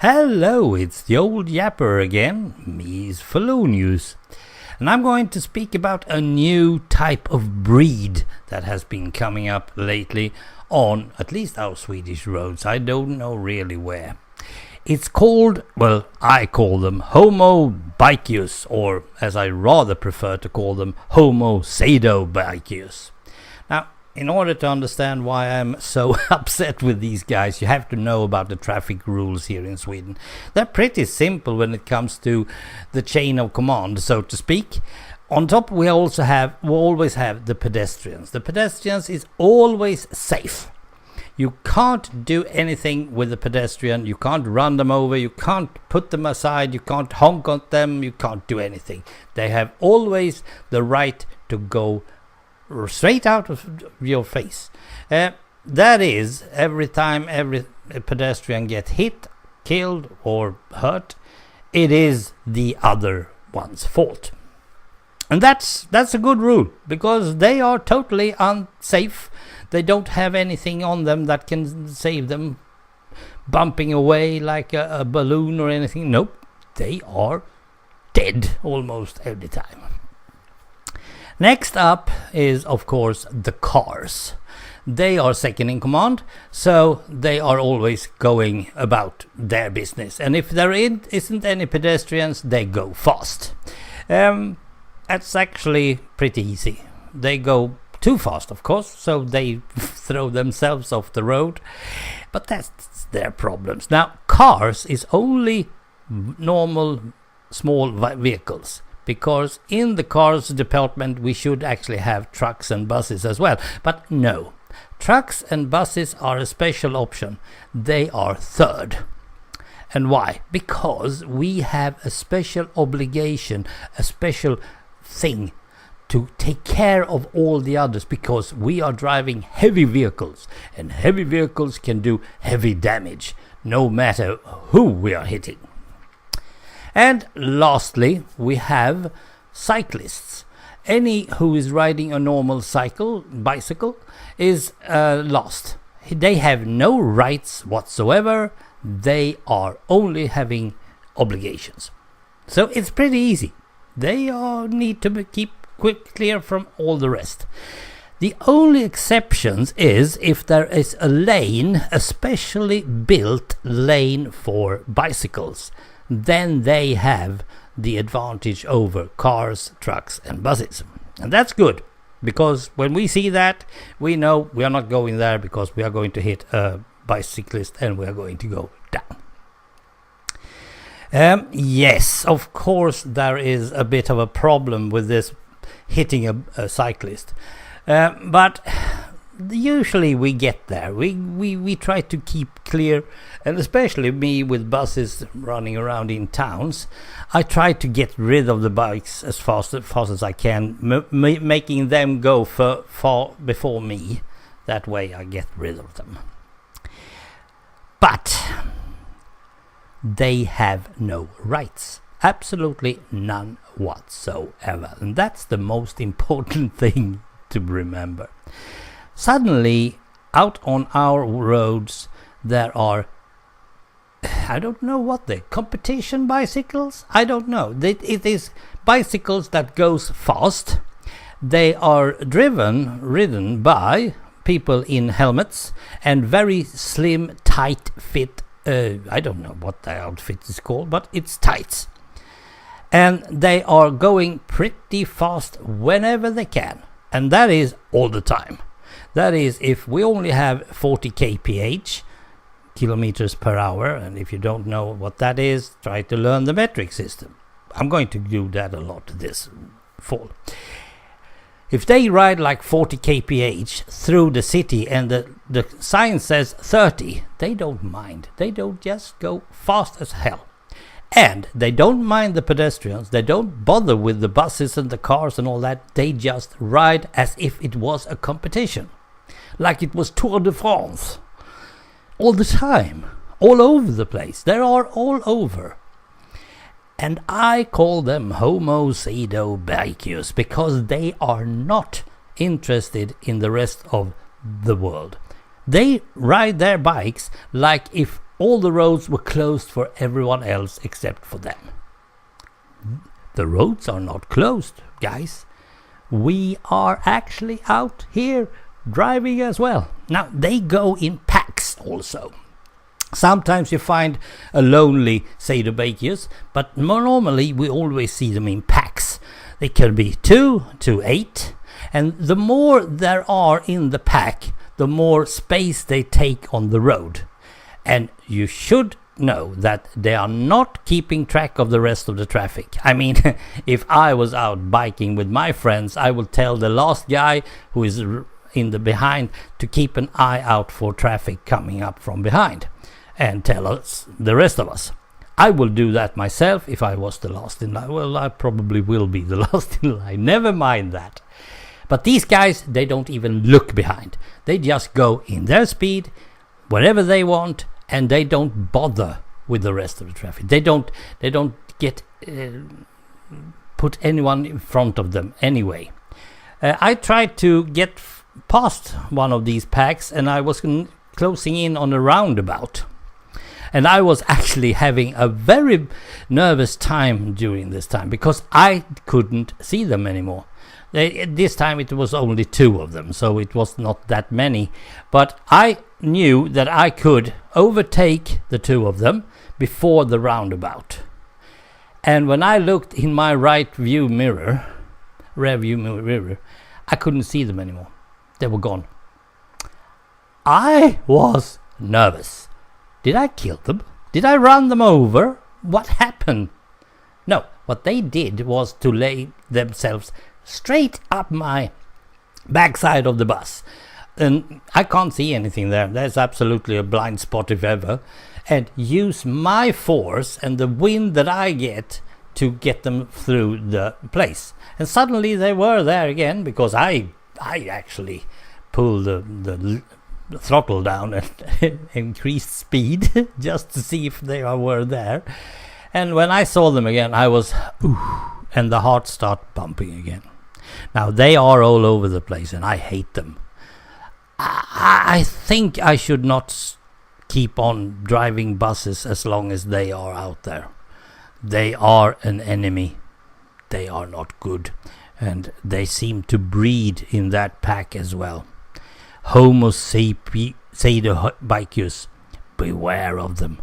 Hello, it's the old yapper again, me's Fellonius. And I'm going to speak about a new type of breed that has been coming up lately on at least our Swedish roads. I don't know really where. It's called, well, I call them Homo SadoBikius, or as I rather prefer to call them, Homo SadoBikius. Now, in order to understand why I'm so upset with these guys, you have to know about the traffic rules here in Sweden. They're pretty simple when it comes to the chain of command, so to speak. On top, we always have the pedestrians. The pedestrians is always safe. You can't do anything with the pedestrian. You can't run them over. You can't put them aside. You can't honk at them. You can't do anything. They have always the right to go straight out of your face. That is, every time every pedestrian gets hit, killed or hurt, it is the other one's fault. And that's a good rule, because they are totally unsafe. They don't have anything on them that can save them bumping away like a balloon or anything. Nope, they are dead almost every time. Next up is, of course, the cars. They are second in command, so they are always going about their business. And if there isn't any pedestrians, they go fast. That's actually pretty easy. They go too fast, of course, so they throw themselves off the road. But that's their problems. Now, cars is only normal small vehicles, because in the cars department we should actually have trucks and buses as well. But no, trucks and buses are a special option. They are third. And why? Because we have a special obligation, a special thing to take care of all the others, because we are driving heavy vehicles, and heavy vehicles can do heavy damage no matter who we are hitting. And lastly, we have cyclists. Any who is riding a normal bicycle is lost. They have no rights whatsoever. They are only having obligations. So it's pretty easy. They need to keep clear from all the rest. The only exceptions is if there is a lane, a specially built lane for bicycles. Then they have the advantage over cars, trucks and buses. And that's good, because when we see that, we know we are not going there, because we are going to hit a bicyclist and we are going to go down. Yes, of course there is a bit of a problem with this hitting a cyclist. But usually we get there. We try to keep clear, and especially me with buses running around in towns, I try to get rid of the bikes as fast as I can, making them go far before me. That way I get rid of them. But they have no rights. Absolutely none whatsoever. And that's the most important thing to remember. Suddenly, out on our roads, there are, I don't know what competition bicycles? I don't know. It is bicycles that goes fast. They are ridden by people in helmets and very slim, tight fit. I don't know what the outfit is called, but it's tights. And they are going pretty fast whenever they can. And that is all the time. That is, if we only have 40 kph, kilometers per hour, and if you don't know what that is, try to learn the metric system. I'm going to do that a lot this fall. If they ride like 40 kph through the city and the sign says 30, they don't mind. They don't just go fast as hell. And they don't mind the pedestrians. They don't bother with the buses and the cars and all that. They just ride as if it was a competition. Like it was Tour de France. All the time. All over the place. They are all over. And I call them Homo SadoBikius, because they are not interested in the rest of the world. They ride their bikes like if all the roads were closed for everyone else except for them. The roads are not closed, guys. We are actually out here driving as well. Now, they go in packs also. Sometimes you find a lonely SadoBikius, but normally we always see them in packs. They can be 2 to 8, and the more there are in the pack, the more space they take on the road. And you should know that they are not keeping track of the rest of the traffic. I mean, if I was out biking with my friends, I would tell the last guy who is in the behind to keep an eye out for traffic coming up from behind, and tell us, the rest of us. I will do that myself if I was the last in line. Well, I probably will be the last in line. Never mind that. But these guys, they don't even look behind. They just go in their speed, wherever they want, and they don't bother with the rest of the traffic. They don't get put anyone in front of them anyway. I tried to get past one of these packs, and I was closing in on a roundabout. And I was actually having a very nervous time during this time because I couldn't see them anymore. This time it was only 2 of them, so it was not that many. But I knew that I could overtake the 2 of them before the roundabout. And when I looked in my rear view mirror, I couldn't see them anymore. They were gone. I was nervous. Did I kill them? Did I run them over? What happened? No, what they did was to lay themselves straight up my backside of the bus. And I can't see anything there. There's absolutely a blind spot if ever. And use my force and the wind that I get to get them through the place. And suddenly they were there again because I actually pulled the throttle down and increased speed just to see if they were there. And when I saw them again, I was and the heart started pumping again. Now they are all over the place and I hate them. I think I should not keep on driving buses as long as they are out there. They are an enemy. They are not good, and they seem to breed in that pack as well. Homo SadoBikius, beware of them.